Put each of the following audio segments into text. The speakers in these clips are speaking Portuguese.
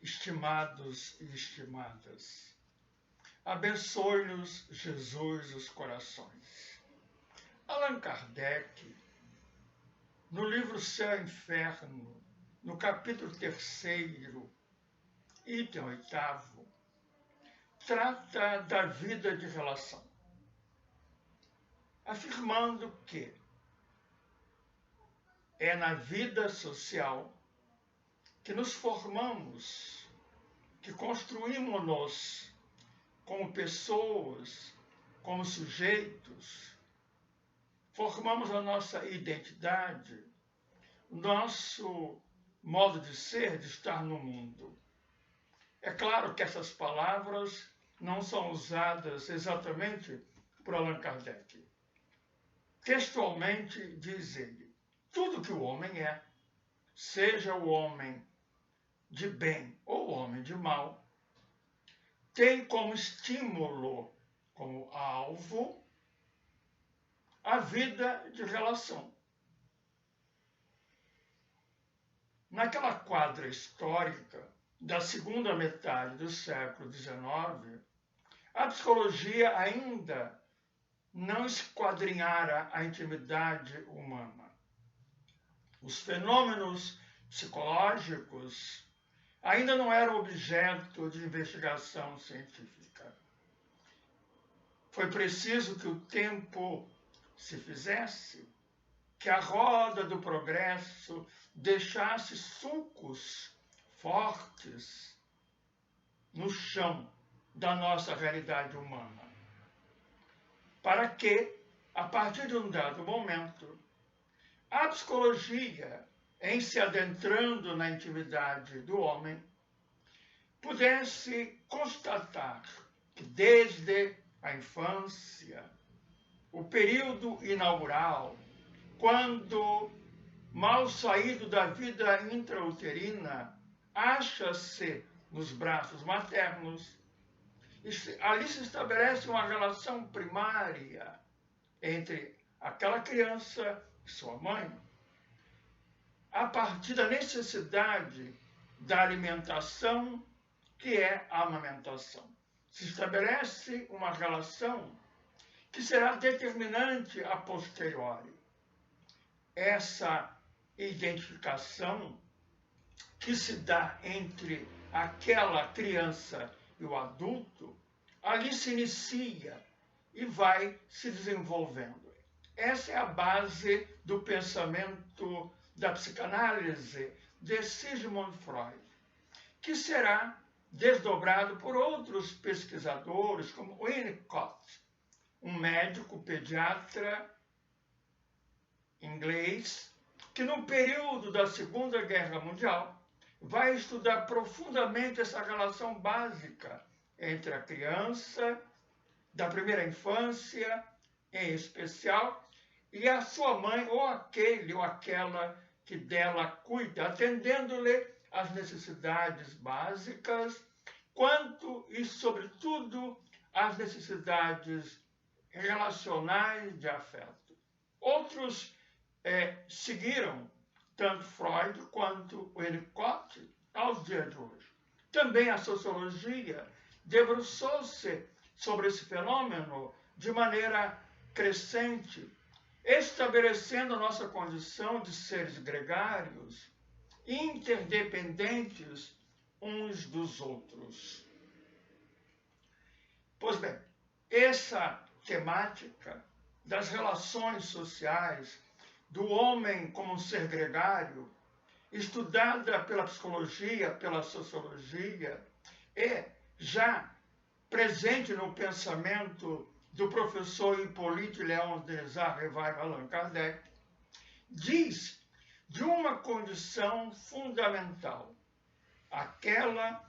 estimados e estimadas, abençoe-nos, Jesus, os corações. Allan Kardec, no livro Céu e Inferno, no capítulo 3º, item 8º, trata da vida de relação, afirmando que é na vida social que nos formamos, que construímos-nos como pessoas, como sujeitos, formamos a nossa identidade, o nosso modo de ser, de estar no mundo. É claro que essas palavras não são usadas exatamente por Allan Kardec. Textualmente diz ele: tudo que o homem é, seja o homem de bem ou o homem de mal, tem como estímulo, como alvo, a vida de relação. Naquela quadra histórica da segunda metade do século XIX, a psicologia ainda não esquadrinhara a intimidade humana. Os fenômenos psicológicos ainda não eram objeto de investigação científica. Foi preciso que o tempo se fizesse, que a roda do progresso deixasse sulcos fortes no chão da nossa realidade humana, para que, a partir de um dado momento, a psicologia, em se adentrando na intimidade do homem, pudesse constatar que desde a infância, o período inaugural, quando, mal saído da vida intrauterina, acha-se nos braços maternos, ali se estabelece uma relação primária entre aquela criança e sua mãe, a partir da necessidade da alimentação, que é a amamentação. Se estabelece uma relação que será determinante a posteriori. Essa identificação que se dá entre aquela criança e o adulto, ali se inicia e vai se desenvolvendo. Essa é a base do pensamento da psicanálise de Sigmund Freud, que será desdobrado por outros pesquisadores, como Winnicott, um médico pediatra inglês, que no período da Segunda Guerra Mundial vai estudar profundamente essa relação básica entre a criança, da primeira infância em especial, e a sua mãe, ou aquele ou aquela que dela cuida, atendendo-lhe às necessidades básicas, quanto e, sobretudo, às necessidades relacionais de afeto. Outros seguiram, tanto Freud quanto Winnicott, aos dias de hoje. Também a sociologia debruçou-se sobre esse fenômeno de maneira crescente, estabelecendo a nossa condição de seres gregários, interdependentes uns dos outros. Pois bem, essa temática das relações sociais, do homem como um ser gregário, estudada pela psicologia, pela sociologia, é já presente no pensamento do professor Hippolyte Léon Denis Revival Allan Kardec, diz de uma condição fundamental, aquela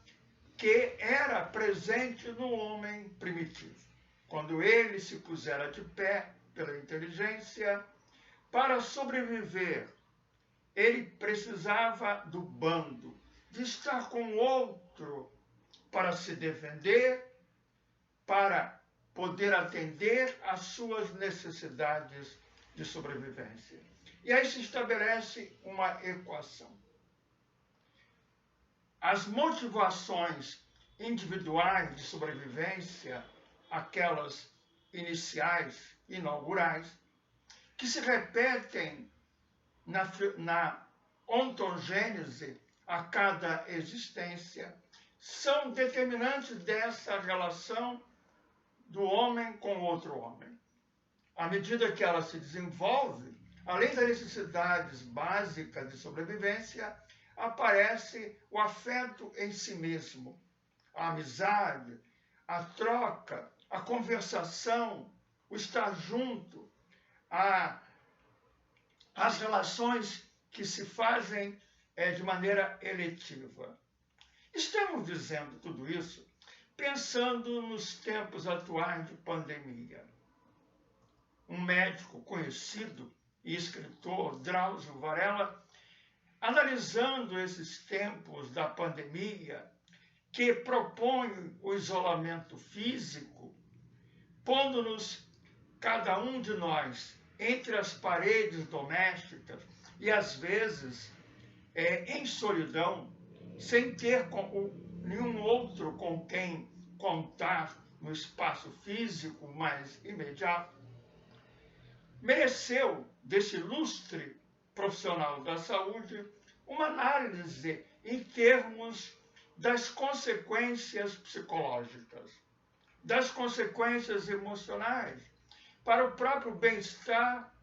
que era presente no homem primitivo. Quando ele se pusera de pé pela inteligência, para sobreviver, ele precisava do bando, de estar com o outro para se defender, para poder atender às suas necessidades de sobrevivência. E aí se estabelece uma equação. as motivações individuais de sobrevivência, aquelas iniciais, inaugurais, que se repetem na ontogênese a cada existência, são determinantes dessa relação do homem com outro homem. À medida que ela se desenvolve, além das necessidades básicas de sobrevivência, aparece o afeto em si mesmo, a amizade, a troca, a conversação, o estar junto, as relações que se fazem de maneira eletiva. Estamos dizendo tudo isso pensando nos tempos atuais de pandemia. Um médico conhecido e escritor, Drauzio Varela, analisando esses tempos da pandemia, que propõe o isolamento físico, pondo-nos, cada um de nós, entre as paredes domésticas e, às vezes, em solidão, sem ter nenhum outro com quem contar no espaço físico mais imediato, mereceu, desse ilustre profissional da saúde, uma análise em termos das consequências psicológicas, das consequências emocionais, para o próprio bem-estar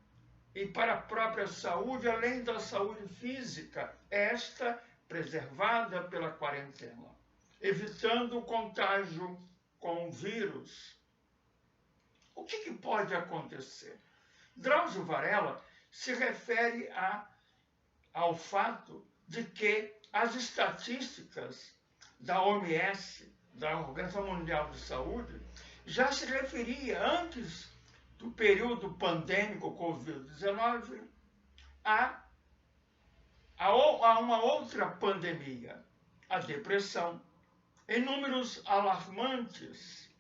e para a própria saúde, além da saúde física, esta preservada pela quarentena, evitando o contágio com o vírus. O que pode acontecer? Drauzio Varela se refere ao fato de que as estatísticas da OMS, da Organização Mundial de Saúde, já se referia antes do período pandêmico Covid-19 a uma outra pandemia, a depressão, em números alarmantes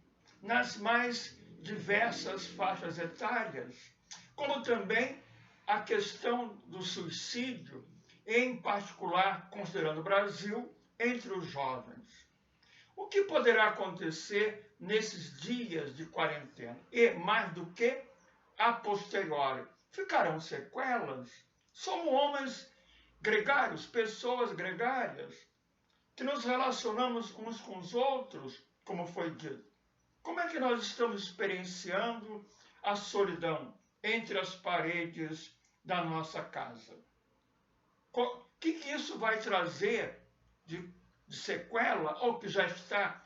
nas mais diversas faixas etárias, como também a questão do suicídio, em particular, considerando o Brasil, entre os jovens. O que poderá acontecer nesses dias de quarentena? E, mais do que, a posteriori, ficarão sequelas? Somos homens gregários, pessoas gregárias, que nos relacionamos uns com os outros, como foi dito. Como é que nós estamos experienciando a solidão entre as paredes da nossa casa? O que isso vai trazer de sequela, ou que já está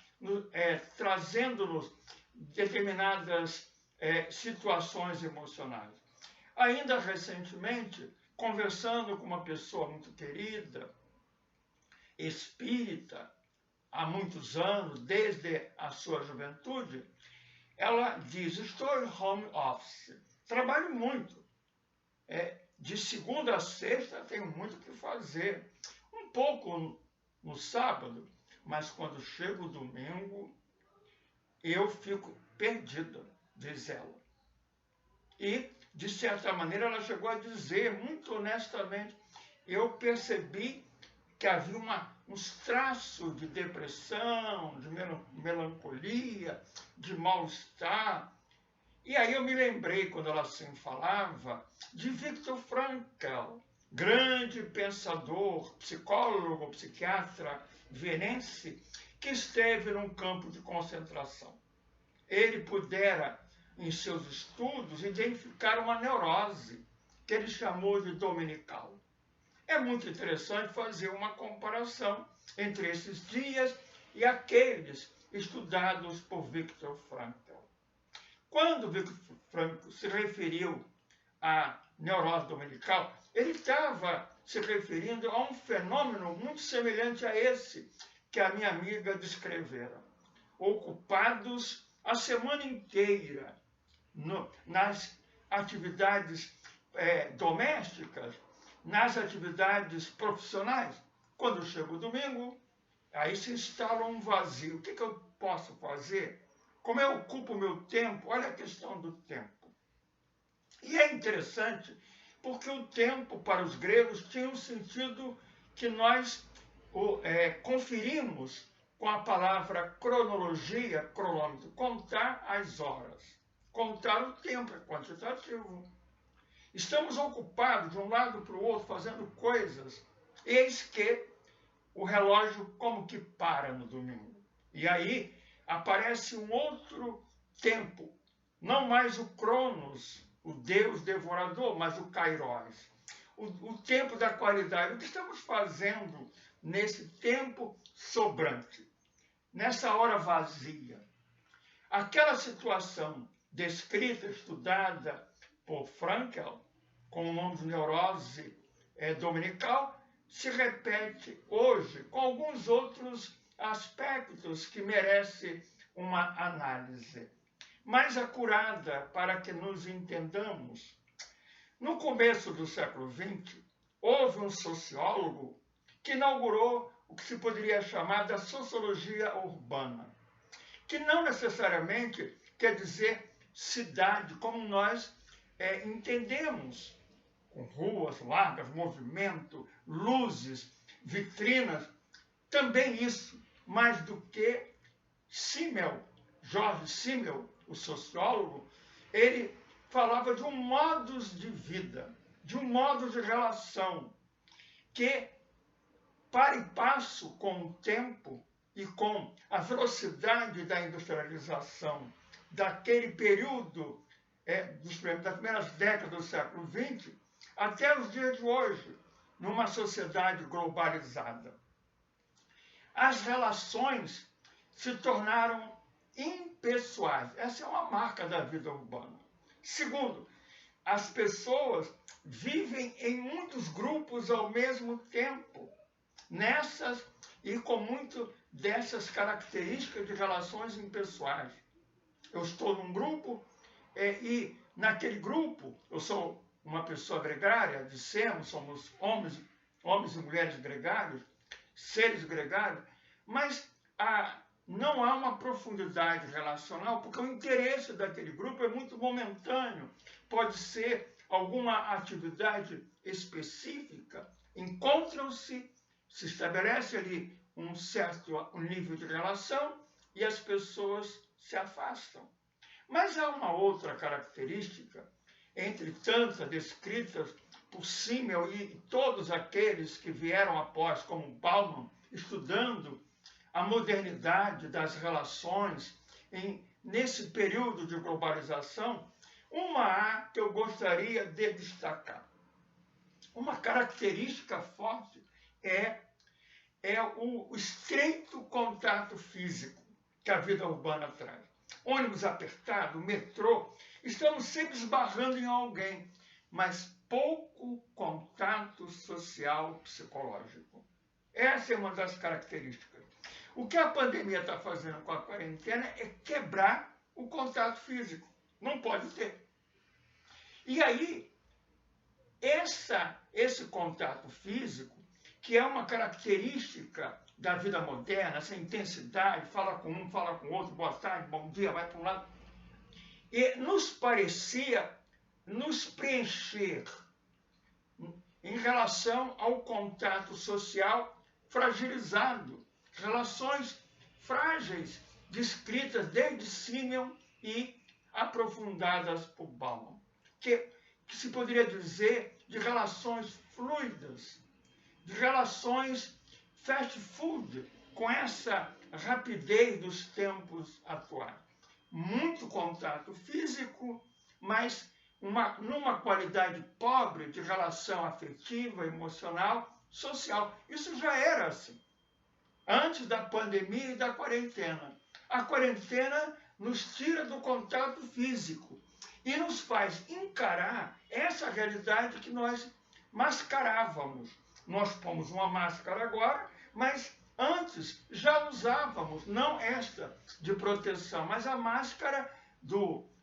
trazendo-nos determinadas situações emocionais? Ainda recentemente, conversando com uma pessoa muito querida, espírita, há muitos anos, desde a sua juventude, ela diz: estou em home office, trabalho muito, de segunda a sexta tenho muito o que fazer, um pouco no sábado, mas quando chega o domingo, eu fico perdida, diz ela. E, de certa maneira, ela chegou a dizer, muito honestamente, eu percebi que havia uns traços de depressão, de melancolia, de mal-estar. E aí eu me lembrei, quando ela assim falava, de Viktor Frankl, grande pensador, psicólogo, psiquiatra vienense, que esteve num campo de concentração. Ele pudera, em seus estudos, identificar uma neurose, que ele chamou de dominical. É muito interessante fazer uma comparação entre esses dias e aqueles estudados por Viktor Frankl. Quando Viktor Frankl se referiu à neurose dominical, ele estava se referindo a um fenômeno muito semelhante a esse que a minha amiga descrevera. Ocupados a semana inteira nas atividades domésticas, nas atividades profissionais, quando chega o domingo, aí se instala um vazio. O que eu posso fazer? Como eu ocupo o meu tempo? Olha a questão do tempo. E é interessante porque o tempo, para os gregos, tinha um sentido que nós conferimos com a palavra cronologia, cronômetro, contar as horas, contar o tempo, é quantitativo. Estamos ocupados de um lado para o outro, fazendo coisas, eis que o relógio como que para no domingo. E aí aparece um outro tempo, não mais o Cronos, o Deus devorador, mas o Kairos. O tempo da qualidade. O que estamos fazendo nesse tempo sobrante, nessa hora vazia? Aquela situação descrita, estudada por Frankl, com o nome de neurose dominical, se repete hoje com alguns outros aspectos que merecem uma análise mais acurada para que nos entendamos. No começo do século XX, houve um sociólogo que inaugurou o que se poderia chamar da sociologia urbana, que não necessariamente quer dizer cidade como nós entendemos, com ruas largas, movimento, luzes, vitrinas, também isso, mais do que Simmel, George Simmel, o sociólogo, ele falava de um modus de vida, de um modo de relação, que, para e passo com o tempo e com a velocidade da industrialização daquele período, das primeiras décadas do século XX, até os dias de hoje, numa sociedade globalizada. As relações se tornaram impessoais. Essa é uma marca da vida urbana. Segundo, as pessoas vivem em muitos grupos ao mesmo tempo, nessas e com muito dessas características de relações impessoais. Eu estou num grupo e naquele grupo eu sou uma pessoa gregária, dissemos, somos homens e mulheres gregários, seres gregários, mas não há uma profundidade relacional, porque o interesse daquele grupo é muito momentâneo. Pode ser alguma atividade específica, encontram-se, se estabelece ali um certo nível de relação e as pessoas se afastam. Mas há uma outra característica, entre tantas descritas por Simmel e todos aqueles que vieram após, como Bauman, estudando a modernidade das relações nesse período de globalização, uma que eu gostaria de destacar. Uma característica forte é o estreito contato físico que a vida urbana traz. Ônibus apertado, metrô, estamos sempre esbarrando em alguém, mas pouco contato social psicológico. Essa é uma das características. O que a pandemia está fazendo com a quarentena é quebrar o contato físico. Não pode ter. E aí, esse contato físico, que é uma característica da vida moderna, essa intensidade, fala com um, fala com o outro, boa tarde, bom dia, vai para um lado, e nos parecia nos preencher em relação ao contato social fragilizado, relações frágeis, descritas desde Simmel e aprofundadas por Bauman, que se poderia dizer de relações fluidas, de relações fast food, com essa rapidez dos tempos atuais. Muito contato físico, mas numa qualidade pobre de relação afetiva, emocional, social. Isso já era assim, antes da pandemia e da quarentena. A quarentena nos tira do contato físico e nos faz encarar essa realidade que nós mascarávamos. Nós pomos uma máscara agora, mas antes já usávamos, não esta de proteção, mas a máscara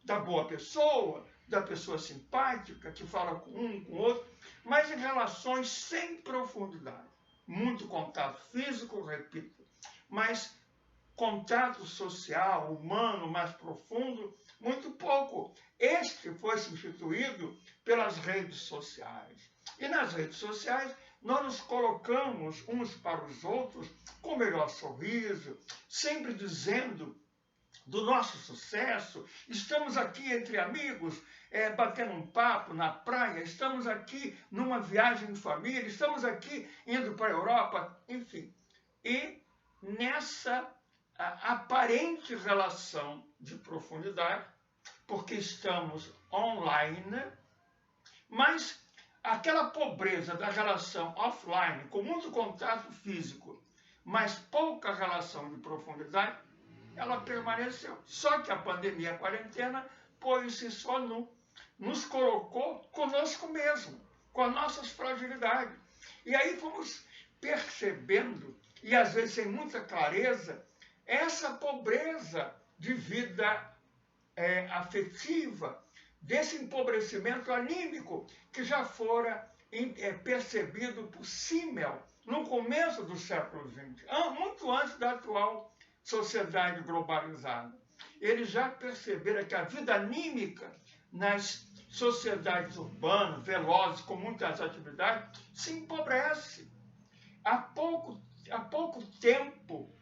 da boa pessoa, da pessoa simpática, que fala com um, com o outro, mas em relações sem profundidade. Muito contato físico, repito, mas contato social, humano, mais profundo, muito pouco. Este foi substituído pelas redes sociais. E nas redes sociais nós nos colocamos uns para os outros com o melhor sorriso, sempre dizendo do nosso sucesso, estamos aqui entre amigos, batendo um papo na praia, estamos aqui numa viagem em família, estamos aqui indo para a Europa, enfim. E nessa aparente relação de profundidade, porque estamos online, mas aquela pobreza da relação offline, com muito contato físico, mas pouca relação de profundidade, ela permaneceu. Só que a pandemia, a quarentena, pôs isso a nu, nos colocou conosco mesmo, com as nossas fragilidades. E aí fomos percebendo, e às vezes sem muita clareza, essa pobreza de vida afetiva, desse empobrecimento anímico que já fora percebido por Simmel no começo do século XX, muito antes da atual sociedade globalizada. Eles já perceberam que a vida anímica nas sociedades urbanas, velozes, com muitas atividades, se empobrece. Há pouco tempo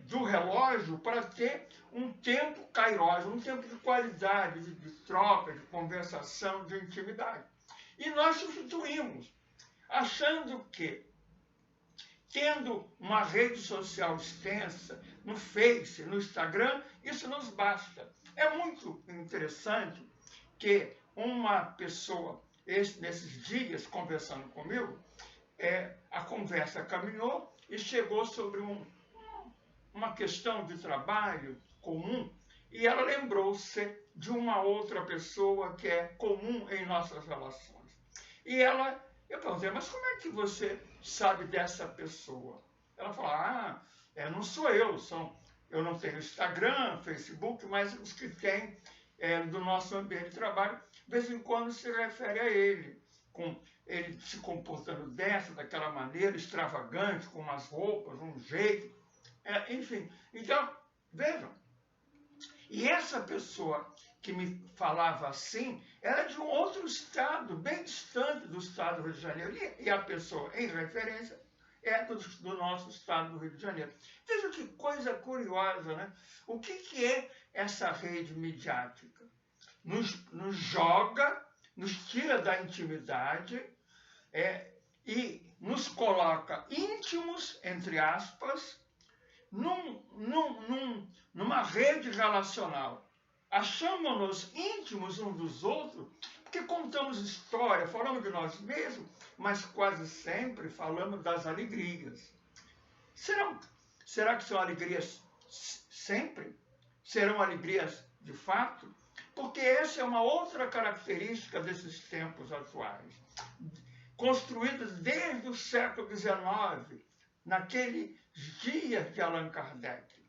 do relógio para ter um tempo kairos, um tempo de qualidade, de troca, de conversação, de intimidade. E nós substituímos, achando que, tendo uma rede social extensa, no Face, no Instagram, isso nos basta. É muito interessante que uma pessoa, nesses dias, conversando comigo, a conversa caminhou e chegou sobre uma questão de trabalho comum, e ela lembrou-se de uma outra pessoa que é comum em nossas relações. E eu perguntei, mas como é que você sabe dessa pessoa? Ela falou, não sou eu, eu não tenho Instagram, Facebook, mas os que têm do nosso ambiente de trabalho, de vez em quando se refere a ele, com ele se comportando daquela maneira, extravagante, com umas roupas, um jeito, enfim. Então, vejam, e essa pessoa que me falava assim, era de um outro estado, bem distante do estado do Rio de Janeiro, e a pessoa em referência é do nosso estado do Rio de Janeiro. Veja que coisa curiosa, né? O que é essa rede midiática? Nos joga, nos tira da intimidade e nos coloca íntimos, entre aspas, numa rede relacional. Achamos-nos íntimos uns dos outros porque contamos história, falamos de nós mesmos, mas quase sempre falamos das alegrias. Será que são alegrias sempre? Serão alegrias de fato? Porque essa é uma outra característica desses tempos atuais, construídos desde o século XIX, naqueles dias de Allan Kardec,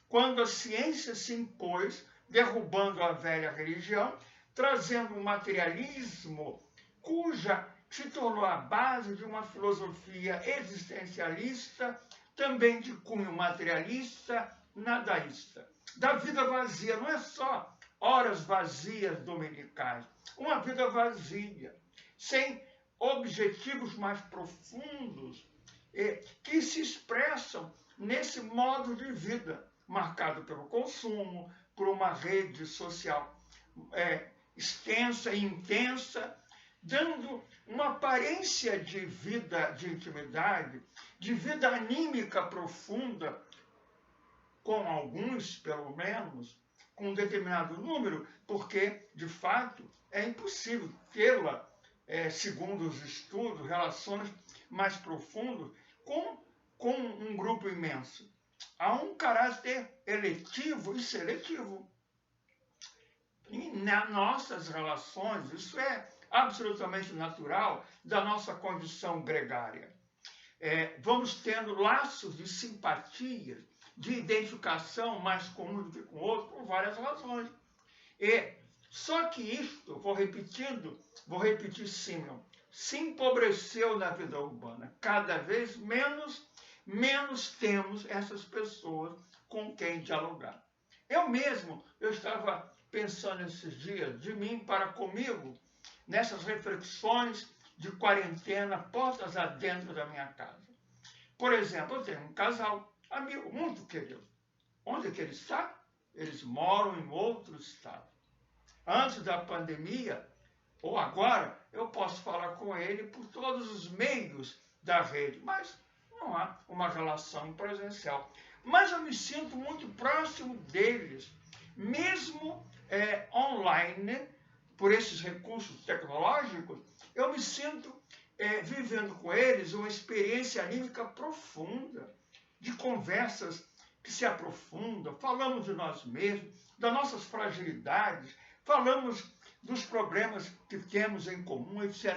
quando a ciência se impôs, derrubando a velha religião, trazendo um materialismo cuja se tornou a base de uma filosofia existencialista, também de cunho materialista, nadaísta. Da vida vazia, não é só horas vazias dominicais, uma vida vazia, sem objetivos mais profundos, que se expressam nesse modo de vida, marcado pelo consumo, por uma rede social extensa e intensa, dando uma aparência de vida, de intimidade, de vida anímica profunda, com alguns, pelo menos, com um determinado número, porque, de fato, é impossível tê-la, segundo os estudos, relações mais profundas com um grupo imenso. Há um caráter eletivo e seletivo. E nas nossas relações, isso é absolutamente natural da nossa condição gregária. Vamos tendo laços de simpatia, de identificação mais com um do que com o outro, por várias razões. Só que isto, vou repetir Simmel, se empobreceu na vida urbana. Cada vez menos temos essas pessoas com quem dialogar. Eu estava pensando esses dias, de mim para comigo, nessas reflexões de quarentena, portas adentro da minha casa. Por exemplo, eu tenho um casal, amigo muito querido. Onde que ele está? Eles moram em outro estado. Antes da pandemia, ou agora, eu posso falar com ele por todos os meios da rede, mas não há uma relação presencial. Mas eu me sinto muito próximo deles, mesmo online, por esses recursos tecnológicos, eu me sinto vivendo com eles uma experiência anímica profunda, de conversas que se aprofundam, falamos de nós mesmos, das nossas fragilidades, falamos dos problemas que temos em comum, etc.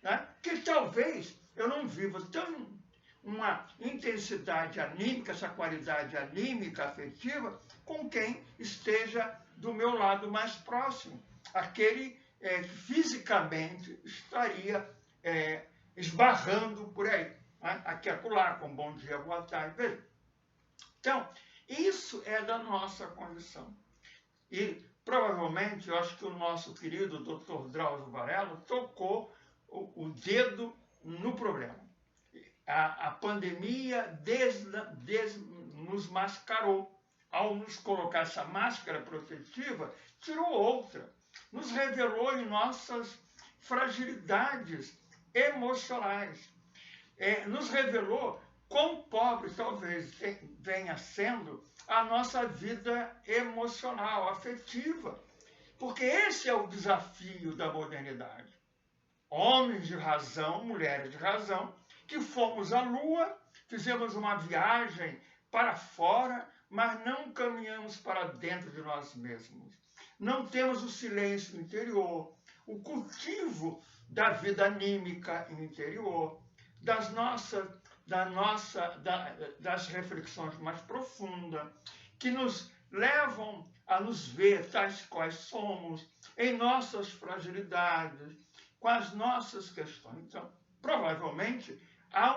Né? Que talvez eu não viva tão uma intensidade anímica, essa qualidade anímica, afetiva, com quem esteja do meu lado mais próximo, aquele que fisicamente estaria esbarrando por aí, né? Aqui e acolá, com bom dia, boa tarde. Veja. Então, isso é da nossa condição. E provavelmente, eu acho que o nosso querido Dr. Drauzio Varela tocou o dedo no problema. A pandemia nos mascarou. Ao nos colocar essa máscara protetiva, tirou outra. Nos revelou em nossas fragilidades emocionais. Nos revelou quão pobre talvez venha sendo a nossa vida emocional, afetiva. Porque esse é o desafio da modernidade. Homens de razão, mulheres de razão, que fomos à Lua, fizemos uma viagem para fora, mas não caminhamos para dentro de nós mesmos. Não temos o silêncio interior, o cultivo da vida anímica interior, das reflexões mais profundas, que nos levam a nos ver tais quais somos, em nossas fragilidades, com as nossas questões. Então, provavelmente, há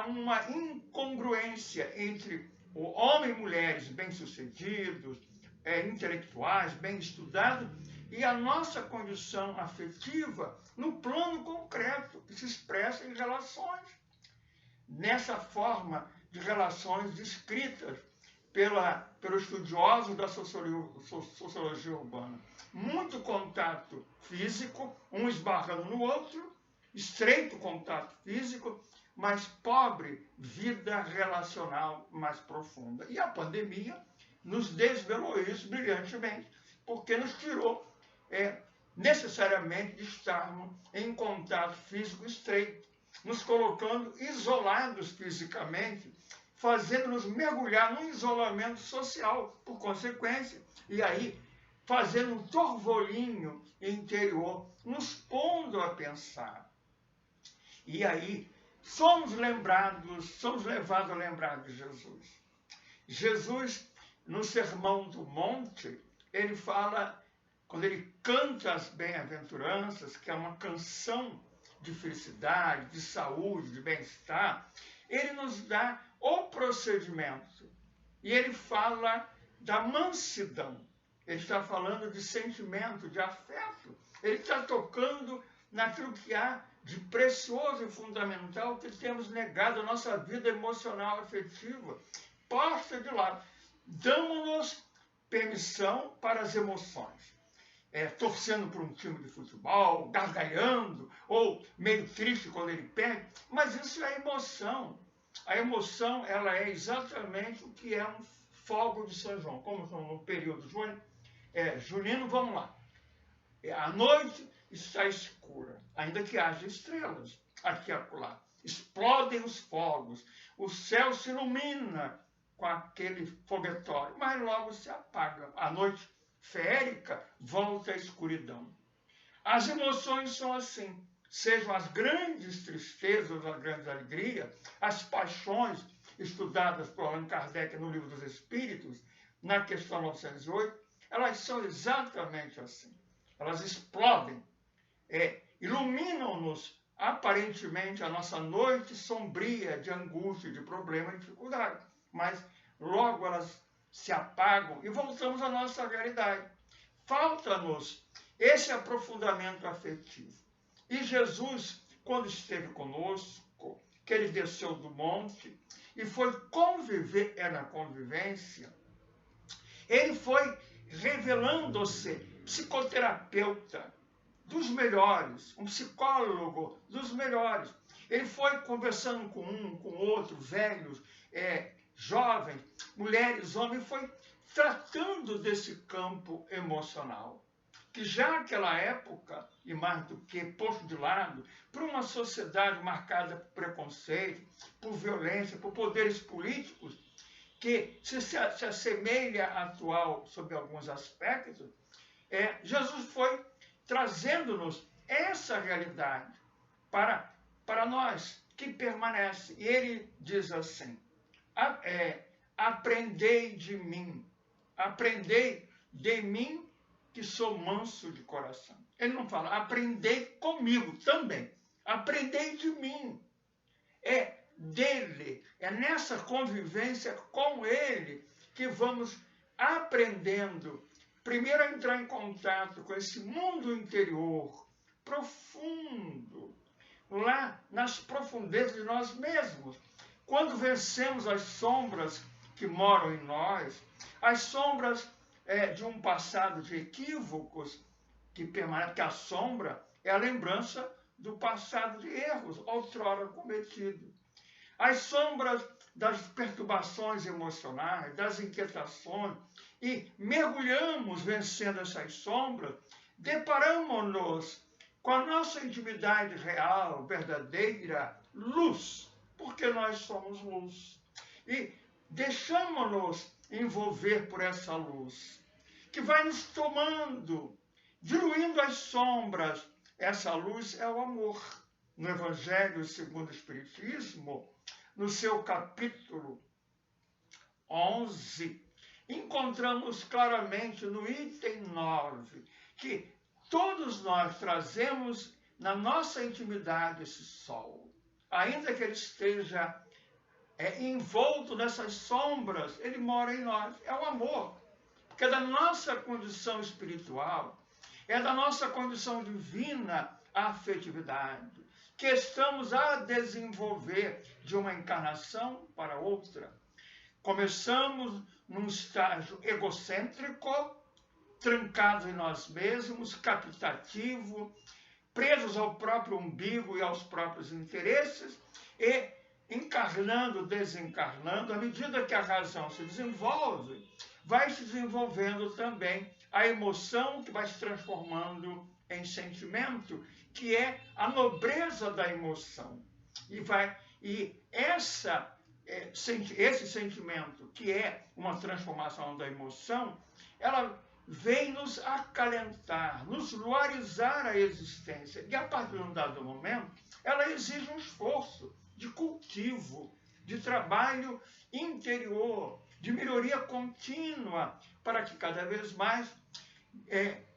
uma incongruência entre o homem e mulheres bem-sucedidos, intelectuais, bem estudados, e a nossa condição afetiva no plano concreto, que se expressa em relações. Nessa forma de relações descritas pelos estudiosos da sociologia urbana. Muito contato físico, um esbarrando no outro, estreito contato físico, mas pobre vida relacional mais profunda. E a pandemia nos desvelou isso brilhantemente, porque nos tirou necessariamente de estarmos em contato físico estreito, nos colocando isolados fisicamente, fazendo-nos mergulhar num isolamento social, por consequência, e aí fazendo um torvolinho interior, nos pondo a pensar. E aí somos levados a lembrar de Jesus. Jesus, no Sermão do Monte, ele fala, quando ele canta as bem-aventuranças, que é uma canção de felicidade, de saúde, de bem-estar, ele nos dá o procedimento. E ele fala da mansidão. Ele está falando de sentimento, de afeto. Ele está tocando naquilo que há de precioso e fundamental que temos negado a nossa vida emocional, afetiva, posta de lado. Damos-nos permissão para as emoções. Torcendo por um time de futebol, gargalhando, ou meio triste quando ele perde, mas isso é emoção. A emoção, ela é exatamente o que é um fogo de São João. Como estamos no período junino, vamos lá. A noite está escura, ainda que haja estrelas aqui e acolá. Explodem os fogos, o céu se ilumina com aquele foguetório, mas logo se apaga. A noite feérica volta à escuridão. As emoções são assim, sejam as grandes tristezas, as grandes alegrias, as paixões estudadas por Allan Kardec no Livro dos Espíritos, na questão 908, elas são exatamente assim. Elas explodem, iluminam-nos aparentemente a nossa noite sombria de angústia, de problema e dificuldade, mas logo elas se apagam e voltamos à nossa realidade. Falta-nos esse aprofundamento afetivo. E Jesus, quando esteve conosco, que ele desceu do monte e foi conviver, na convivência, ele foi revelando-se psicoterapeuta dos melhores, um psicólogo dos melhores. Ele foi conversando com um, com outro, velhos, jovens, mulheres, homens, foi tratando desse campo emocional, que já naquela época, e mais do que posto de lado, por uma sociedade marcada por preconceito, por violência, por poderes políticos, que se assemelha à atual sob alguns aspectos, Jesus foi trazendo-nos essa realidade para nós, que permanece. E ele diz assim, aprendei de mim que sou manso de coração. Ele não fala, aprendei comigo também, aprendei de mim. É dele, é nessa convivência com ele que vamos aprendendo, primeiro a entrar em contato com esse mundo interior, profundo, lá nas profundezas de nós mesmos. Quando vencemos as sombras que moram em nós, as sombras de um passado de equívocos que permanece, que a sombra é a lembrança do passado de erros outrora cometidos. As sombras das perturbações emocionais, das inquietações, e mergulhamos vencendo essas sombras, deparamos-nos com a nossa intimidade real, verdadeira, luz, porque nós somos luz. E deixamos-nos envolver por essa luz, que vai nos tomando, diluindo as sombras. Essa luz é o amor. No Evangelho segundo o Espiritismo, no seu capítulo 11, encontramos claramente no item 9 que todos nós trazemos na nossa intimidade esse sol. Ainda que ele esteja envolto nessas sombras, ele mora em nós. É o amor, porque é da nossa condição espiritual, é da nossa condição divina a afetividade, que estamos a desenvolver de uma encarnação para outra. Começamos num estágio egocêntrico, trancados em nós mesmos, captativo, presos ao próprio umbigo e aos próprios interesses, e encarnando, desencarnando, à medida que a razão se desenvolve, vai se desenvolvendo também a emoção, que vai se transformando em sentimento, que é a nobreza da emoção. E esse sentimento, que é uma transformação da emoção, ela vem nos acalentar, nos luarizar a existência. E a partir de um dado momento, ela exige um esforço de cultivo, de trabalho interior, de melhoria contínua, para que cada vez mais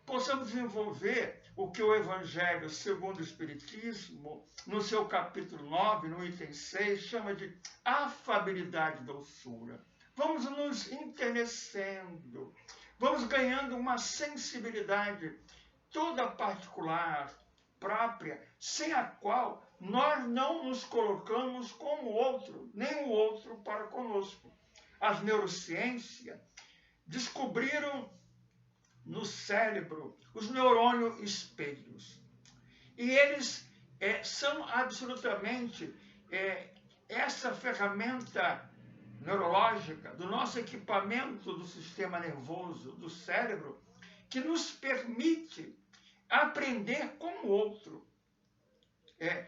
possamos desenvolver o que o Evangelho segundo o Espiritismo, no seu capítulo 9, no item 6, chama de afabilidade e doçura. Vamos nos enternecendo, vamos ganhando uma sensibilidade toda particular, própria, sem a qual nós não nos colocamos com o outro, nem o outro para conosco. As neurociências descobriram no cérebro os neurônios espelhos. E eles são absolutamente essa ferramenta neurológica do nosso equipamento do sistema nervoso, do cérebro, que nos permite aprender com o outro.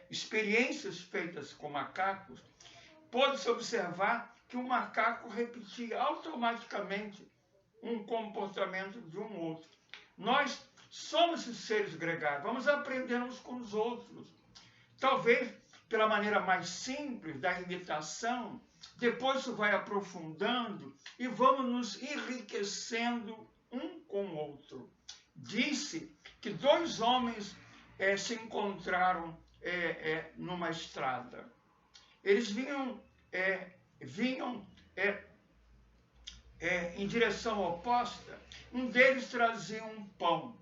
Experiências feitas com macacos, pode-se observar que o macaco repetia automaticamente um comportamento de um outro. Nós somos seres gregários, vamos aprendendo uns com os outros. Talvez pela maneira mais simples da imitação, depois isso vai aprofundando e vamos nos enriquecendo um com o outro. Disse que dois homens se encontraram numa estrada. Eles vinham em direção oposta. Um deles trazia um pão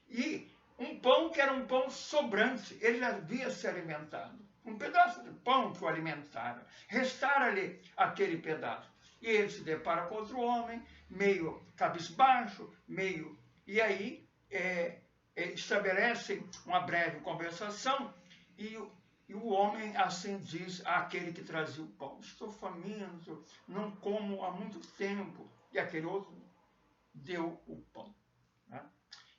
e um pão que era um pão sobrante, ele já havia se alimentado. Um pedaço de pão que o alimentara. Restara-lhe aquele pedaço. E ele se depara com outro homem, meio cabisbaixo, meio... E aí estabelecem uma breve conversação e o homem assim diz àquele que trazia o pão: estou faminto, não como há muito tempo. E aquele outro deu o pão. Né?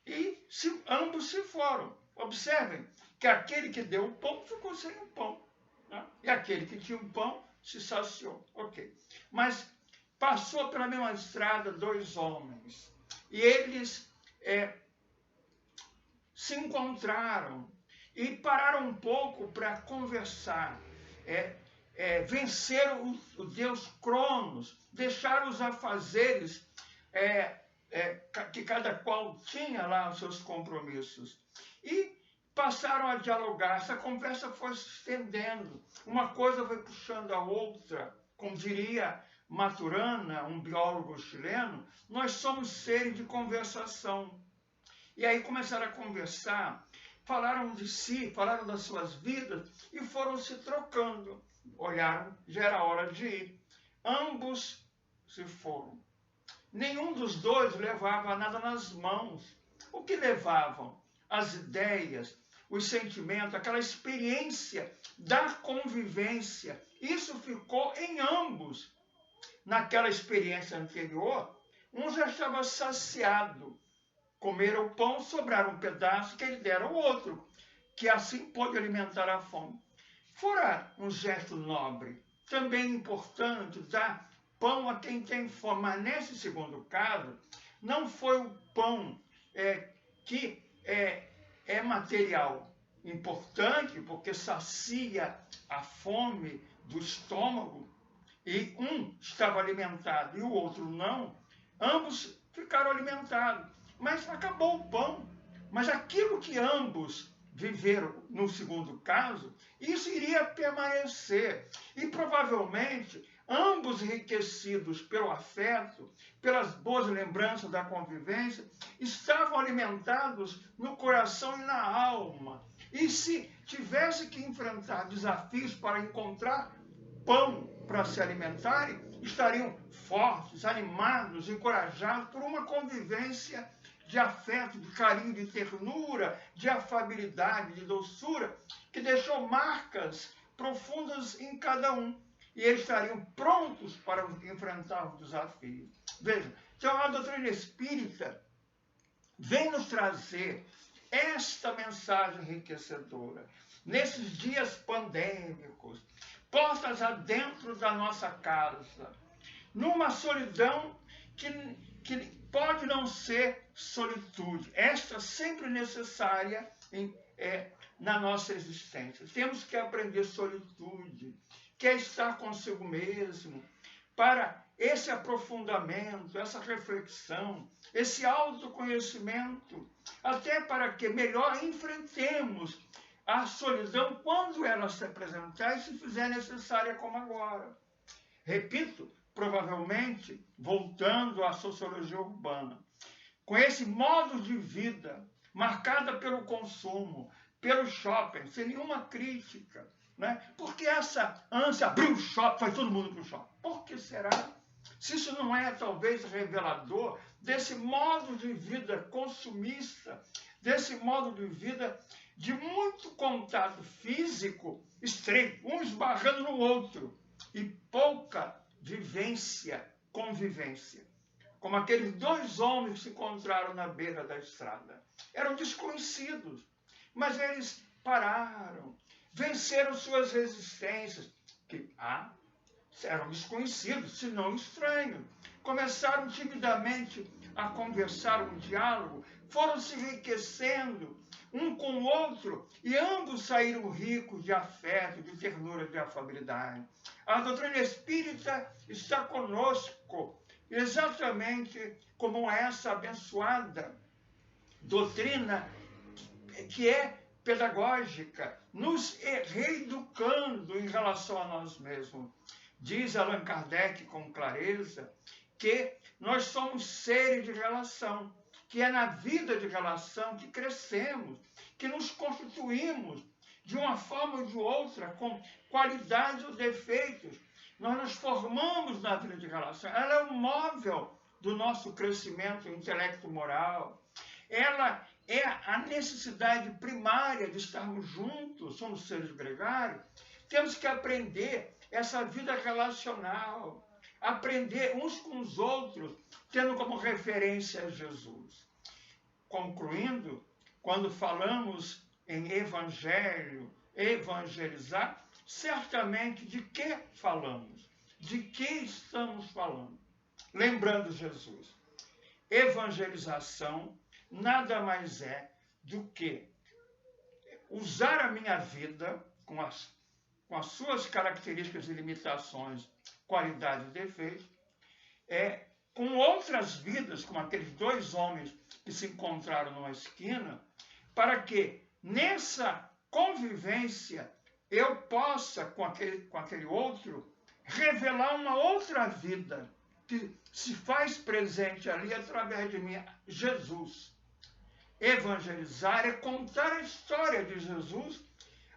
E ambos se foram. Observem que aquele que deu o pão ficou sem o pão. Né? E aquele que tinha o pão se saciou. Ok. Mas passou pela mesma estrada 2 homens. E eles se encontraram e pararam um pouco para conversar. Venceram o deus Cronos, deixaram os afazeres que cada qual tinha lá os seus compromissos. E passaram a dialogar. Essa conversa foi se estendendo. Uma coisa foi puxando a outra. Como diria Maturana, um biólogo chileno, nós somos seres de conversação. E aí começaram a conversar, falaram de si, falaram das suas vidas e foram se trocando. Olharam, já era hora de ir. Ambos se foram. Nenhum dos dois levava nada nas mãos. O que levavam? As ideias, os sentimentos, aquela experiência da convivência. Isso ficou em ambos. Naquela experiência anterior, um já estava saciado. Comeram o pão, sobraram um pedaço que ele dera ao outro, que assim pôde alimentar a fome. Fora um gesto nobre, também importante dar pão a quem tem fome. Mas nesse segundo caso, não foi o pão que é material importante, porque sacia a fome do estômago, e um estava alimentado e o outro não, ambos ficaram alimentados. Mas acabou o pão. Mas aquilo que ambos viveram no segundo caso, isso iria permanecer. E provavelmente, ambos enriquecidos pelo afeto, pelas boas lembranças da convivência, estavam alimentados no coração e na alma. E se tivesse que enfrentar desafios para encontrar pão para se alimentarem, estariam fortes, animados, encorajados por uma convivência de afeto, de carinho, de ternura, de afabilidade, de doçura, que deixou marcas profundas em cada um. E eles estariam prontos para enfrentar os desafios. Vejam, então a doutrina espírita vem nos trazer esta mensagem enriquecedora. Nesses dias pandêmicos, portas adentro da nossa casa, numa solidão que pode não ser solitude, esta sempre necessária na nossa existência. Temos que aprender solitude, que é estar consigo mesmo, para esse aprofundamento, essa reflexão, esse autoconhecimento, até para que melhor enfrentemos a solidão quando ela se apresentar e se fizer necessária como agora. Repito, provavelmente, voltando à sociologia urbana, com esse modo de vida marcada pelo consumo, pelo shopping, sem nenhuma crítica, né? Porque essa ânsia, abriu o shopping, vai todo mundo para o shopping. Por que será? Se isso não é, talvez, revelador desse modo de vida consumista, desse modo de vida de muito contato físico estreito, um esbarrando no outro, e pouca vivência, convivência. Como aqueles 2 homens que se encontraram na beira da estrada. Eram desconhecidos, mas eles pararam, venceram suas resistências, que eram desconhecidos, se não estranhos. Começaram timidamente a conversar, um diálogo, foram se enriquecendo um com o outro, e ambos saíram ricos de afeto, de ternura, de afabilidade. A doutrina espírita está conosco, exatamente como essa abençoada doutrina que é pedagógica, nos reeducando em relação a nós mesmos. Diz Allan Kardec com clareza que nós somos seres de relação que é na vida de relação que crescemos, que nos constituímos de uma forma ou de outra, com qualidades ou defeitos. Nós nos formamos na vida de relação. Ela é o móvel do nosso crescimento intelecto-moral. Ela é a necessidade primária de estarmos juntos, somos seres gregários. Temos que aprender essa vida relacional, aprender uns com os outros, tendo como referência Jesus. Concluindo, quando falamos em evangelho, evangelizar, certamente de que falamos? De que estamos falando? Lembrando Jesus, evangelização nada mais é do que usar a minha vida com as suas características e limitações, qualidades e defeitos, com outras vidas, como aqueles dois homens que se encontraram numa esquina, para que nessa convivência eu possa, com aquele outro, revelar uma outra vida que se faz presente ali através de mim, Jesus. Evangelizar é contar a história de Jesus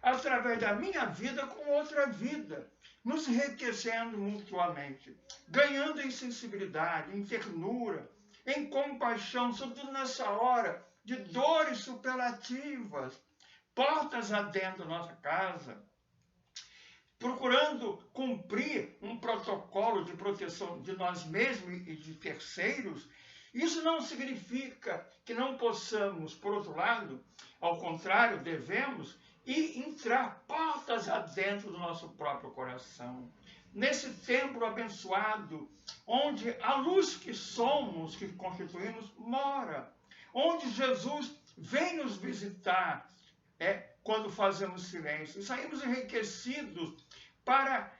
através da minha vida com outra vida, nos enriquecendo mutuamente, ganhando em sensibilidade, em ternura, em compaixão, sobretudo nessa hora de dores superlativas, portas adentro da nossa casa, procurando cumprir um protocolo de proteção de nós mesmos e de terceiros. Isso não significa que não possamos, por outro lado, ao contrário, devemos entrar portas adentro do nosso próprio coração. Nesse templo abençoado, onde a luz que somos, que constituímos, mora. Onde Jesus vem nos visitar, quando fazemos silêncio. E saímos enriquecidos para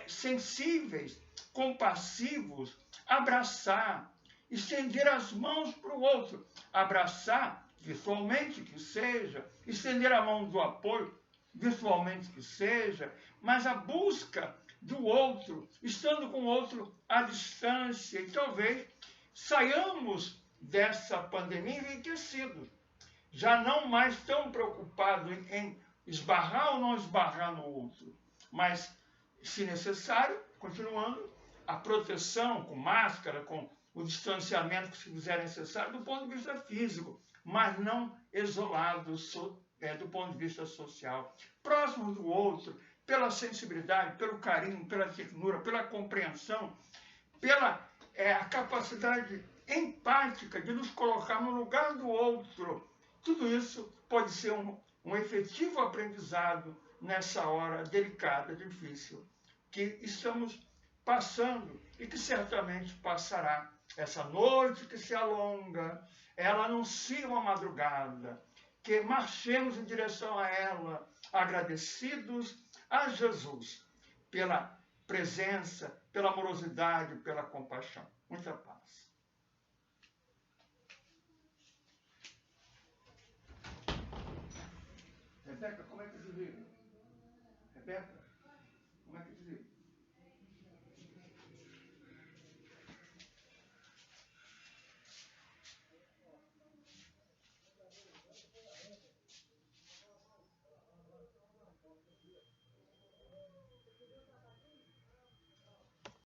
sensíveis, compassivos, abraçar, estender as mãos para o outro, abraçar virtualmente que seja, estender a mão do apoio virtualmente que seja, mas a busca do outro, estando com o outro à distância, e talvez saiamos dessa pandemia enriquecidos, já não mais tão preocupados em esbarrar ou não esbarrar no outro, mas, se necessário, continuando a proteção com máscara, com o distanciamento que se fizer necessário do ponto de vista físico, mas não isolados do ponto de vista social. Próximo do outro, pela sensibilidade, pelo carinho, pela ternura, pela compreensão, pela a capacidade empática de nos colocar no lugar do outro. Tudo isso pode ser um efetivo aprendizado nessa hora delicada, difícil, que estamos passando e que certamente passará. Essa noite que se alonga, ela anuncia uma madrugada, que marchemos em direção a ela, agradecidos a Jesus pela presença, pela amorosidade, pela compaixão. Muita paz. Rebeca, como é que desliga? Rebeca, como é que desliga?